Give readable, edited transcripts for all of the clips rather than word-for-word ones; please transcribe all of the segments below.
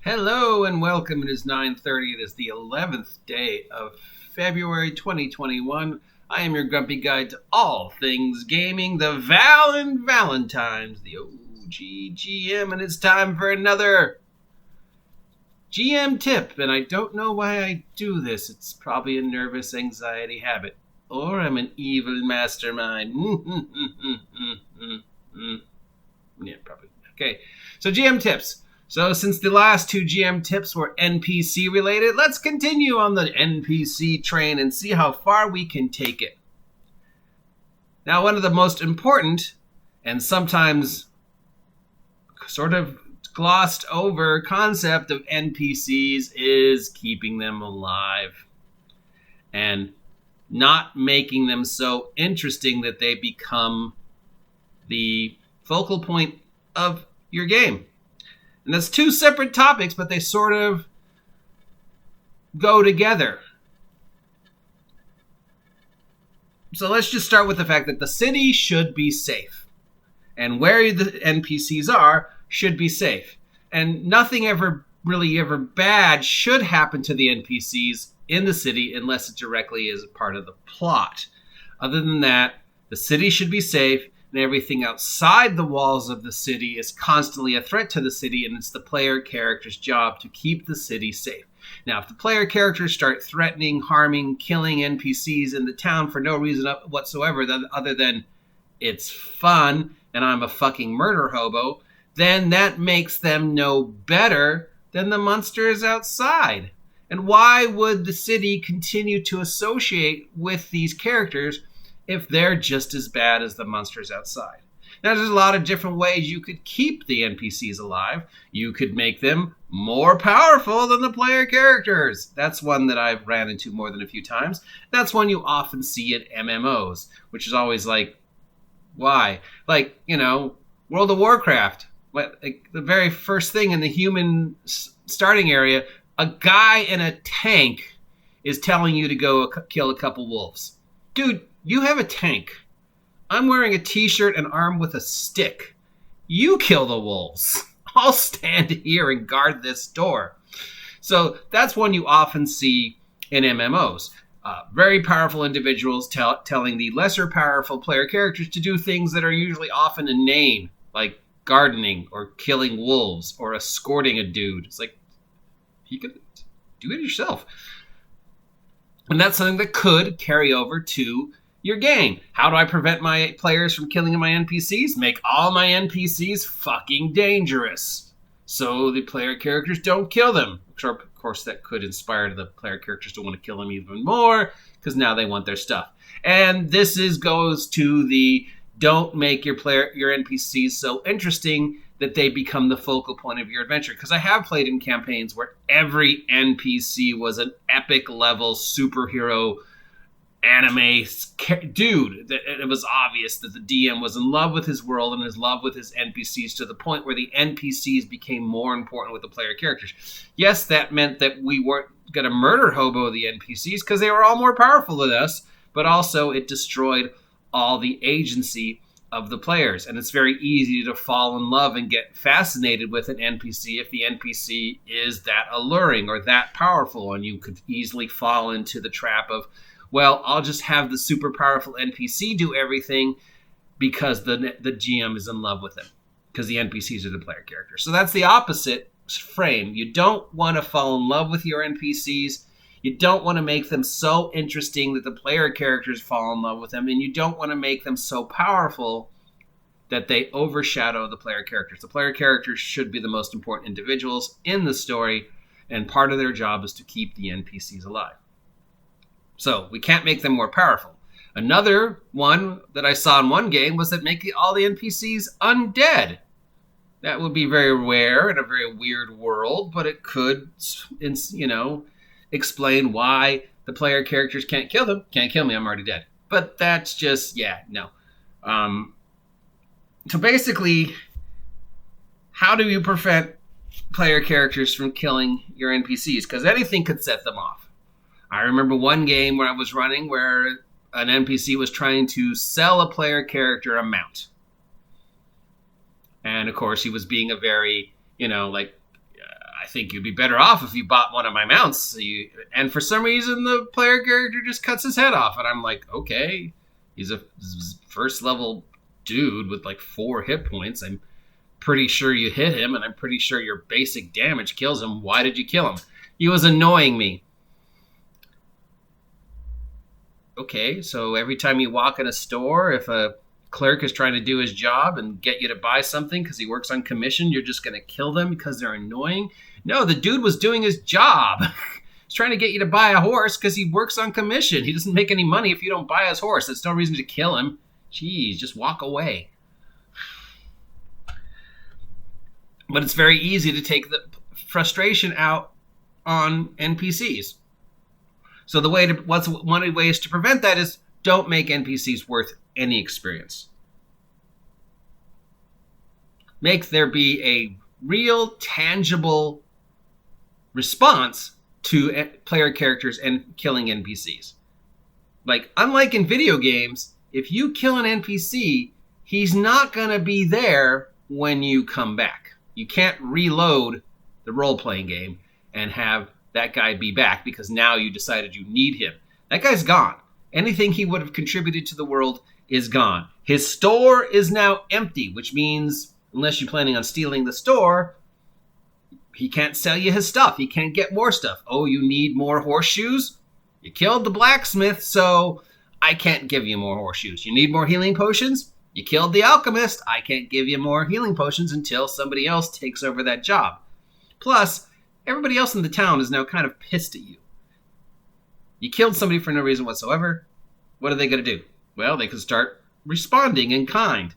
Hello and welcome. It is 9:30. It is the 11th day of February 2021. I am your grumpy guide to all things gaming, the Val and Valentines, the OG GM, and it's time for another GM tip. And I don't know why I do this. It's probably a nervous anxiety habit. Or I'm an evil mastermind. Yeah, probably. Okay, so GM tips. So since the last two GM tips were NPC related, let's continue on the NPC train and see how far we can take it. Now, one of the most important and sometimes sort of glossed over concept of NPCs is keeping them alive and not making them so interesting that they become the focal point of your game. And that's two separate topics, but they sort of go together. So let's just start with the fact that the city should be safe. And where the NPCs are should be safe. And nothing ever bad should happen to the NPCs in the city unless it directly is a part of the plot. Other than that, the city should be safe. And everything outside the walls of the city is constantly a threat to the city, and it's the player character's job to keep the city safe. Now, if the player characters start threatening, harming, killing NPCs in the town for no reason whatsoever other than it's fun and I'm a fucking murder hobo, then that makes them no better than the monsters outside. And why would the city continue to associate with these characters if they're just as bad as the monsters outside? Now, there's a lot of different ways you could keep the NPCs alive. You could make them more powerful than the player characters. That's one that I've ran into more than a few times. That's one you often see at MMOs, which is always like, why? Like, World of Warcraft. Like the very first thing in the human starting area, a guy in a tank is telling you to go kill a couple wolves. Dude, you have a tank. I'm wearing a t-shirt and armed with a stick. You kill the wolves. I'll stand here and guard this door. So that's one you often see in MMOs. Very powerful individuals telling the lesser powerful player characters to do things that are usually often inane, like gardening or killing wolves or escorting a dude. It's like, you can do it yourself. And that's something that could carry over to your game. How do I prevent my players from killing my NPCs? Make all my NPCs fucking dangerous, so the player characters don't kill them. Of course, that could inspire the player characters to want to kill them even more, because now they want their stuff. And this goes to the don't make your NPCs so interesting that they become the focal point of your adventure. Because I have played in campaigns where every NPC was an epic level superhero anime dude. It was obvious that the DM was in love with his world and in love with his NPCs to the point where the NPCs became more important with the player characters. Yes, that meant that we weren't going to murder hobo the NPCs because they were all more powerful than us, but also it destroyed all the agency of the players. And it's very easy to fall in love and get fascinated with an NPC if the NPC is that alluring or that powerful, and you could easily fall into the trap of, well, I'll just have the super powerful NPC do everything because the GM is in love with him, because the NPCs are the player characters. So that's the opposite frame. You don't want to fall in love with your NPCs. You don't want to make them so interesting that the player characters fall in love with them, and you don't want to make them so powerful that they overshadow the player characters. The player characters should be the most important individuals in the story, and part of their job is to keep the NPCs alive. So we can't make them more powerful. Another one that I saw in one game was that make all the NPCs undead. That would be very rare in a very weird world, but it could, explain why the player characters can't kill them. Can't kill me, I'm already dead. But that's just, no. So basically, how do you prevent player characters from killing your NPCs? Because anything could set them off. I remember one game where I was running where an NPC was trying to sell a player character a mount. And of course, he was being a very, I think you'd be better off if you bought one of my mounts. And for some reason, the player character just cuts his head off. And I'm like, okay, he's a first level dude with like 4 hit points. I'm pretty sure you hit him, and I'm pretty sure your basic damage kills him. Why did you kill him? He was annoying me. Okay, so every time you walk in a store, if a clerk is trying to do his job and get you to buy something because he works on commission, you're just going to kill them because they're annoying? No, the dude was doing his job. He's trying to get you to buy a horse because he works on commission. He doesn't make any money if you don't buy his horse. That's no reason to kill him. Jeez, just walk away. But it's very easy to take the frustration out on NPCs. So one of the ways to prevent that is don't make NPCs worth any experience. Make there be a real, tangible response to player characters and killing NPCs. Like, unlike in video games, if you kill an NPC, he's not going to be there when you come back. You can't reload the role-playing game and have that guy be back because now you decided you need him. That guy's gone. Anything he would have contributed to the world is gone. His store is now empty, which means unless you're planning on stealing the store, he can't sell you his stuff. He can't get more stuff. Oh, you need more horseshoes? You killed the blacksmith, so I can't give you more horseshoes. You need more healing potions? You killed the alchemist. I can't give you more healing potions until somebody else takes over that job. Plus, everybody else in the town is now kind of pissed at you. You killed somebody for no reason whatsoever. What are they going to do? Well, they could start responding in kind.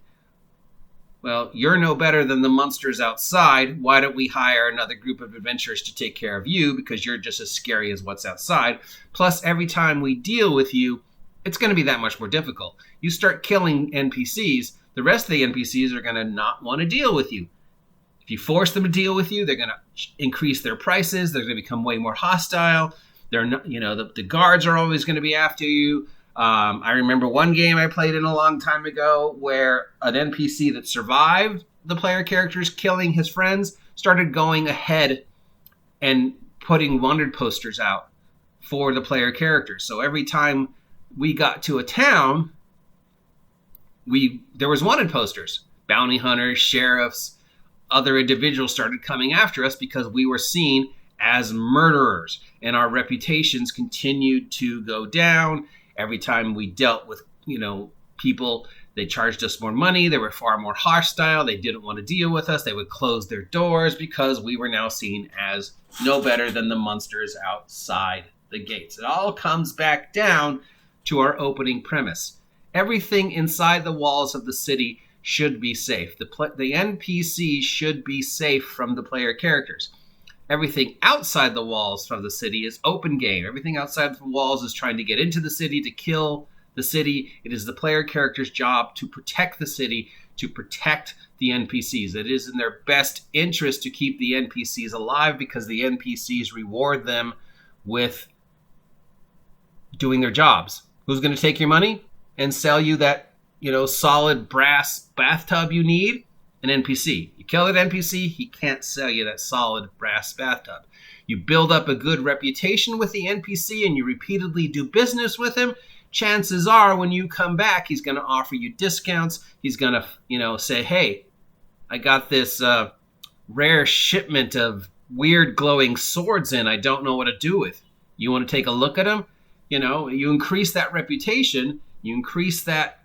Well, you're no better than the monsters outside. Why don't we hire another group of adventurers to take care of you because you're just as scary as what's outside. Plus, every time we deal with you, it's going to be that much more difficult. You start killing NPCs, the rest of the NPCs are going to not want to deal with you. If you force them to deal with you, they're going to increase their prices. They're going to become way more hostile. They're not, the guards are always going to be after you. I remember one game I played in a long time ago where an NPC that survived the player characters killing his friends started going ahead and putting wanted posters out for the player characters. So every time we got to a town, there was wanted posters. Bounty hunters, sheriffs, other individuals started coming after us because we were seen as murderers, and our reputations continued to go down. Every time we dealt with, people, they charged us more money. They were far more hostile. They didn't want to deal with us. They would close their doors because we were now seen as no better than the monsters outside the gates. It all comes back down to our opening premise. Everything inside the walls of the city should be safe. The NPCs should be safe from the player characters. Everything outside the walls of the city is open game. Everything outside the walls is trying to get into the city, to kill the city. It is the player character's job to protect the city, to protect the NPCs. It is in their best interest to keep the NPCs alive because the NPCs reward them with doing their jobs. Who's going to take your money and sell you that, solid brass bathtub you need? An NPC. You kill an NPC, he can't sell you that solid brass bathtub. You build up a good reputation with the NPC and you repeatedly do business with him, chances are when you come back, he's going to offer you discounts. He's going to, say, hey, I got this rare shipment of weird glowing swords in I don't know what to do with. You want to take a look at them? You increase that reputation, you increase that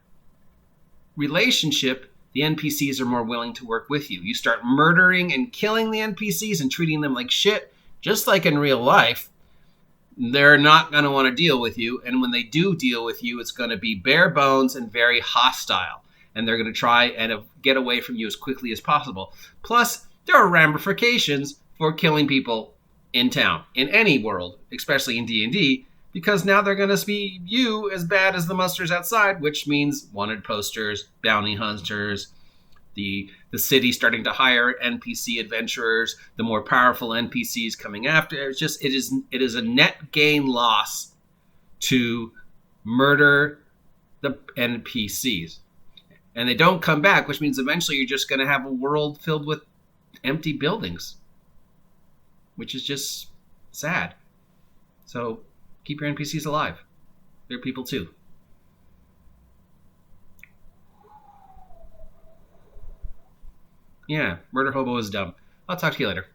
relationship, the NPCs are more willing to work with you. You start murdering and killing the NPCs and treating them like shit, just like in real life, they're not going to want to deal with you. And when they do deal with you, it's going to be bare bones and very hostile. And they're going to try and get away from you as quickly as possible. Plus, there are ramifications for killing people in town, in any world, especially in D&D, because now they're going to see you as bad as the monsters outside, which means wanted posters, bounty hunters, the city starting to hire NPC adventurers, the more powerful NPCs coming after. It is a net gain loss to murder the NPCs. And they don't come back, which means eventually you're just going to have a world filled with empty buildings. which is just sad. So keep your NPCs alive. They're people too. Yeah, Murder Hobo is dumb. I'll talk to you later.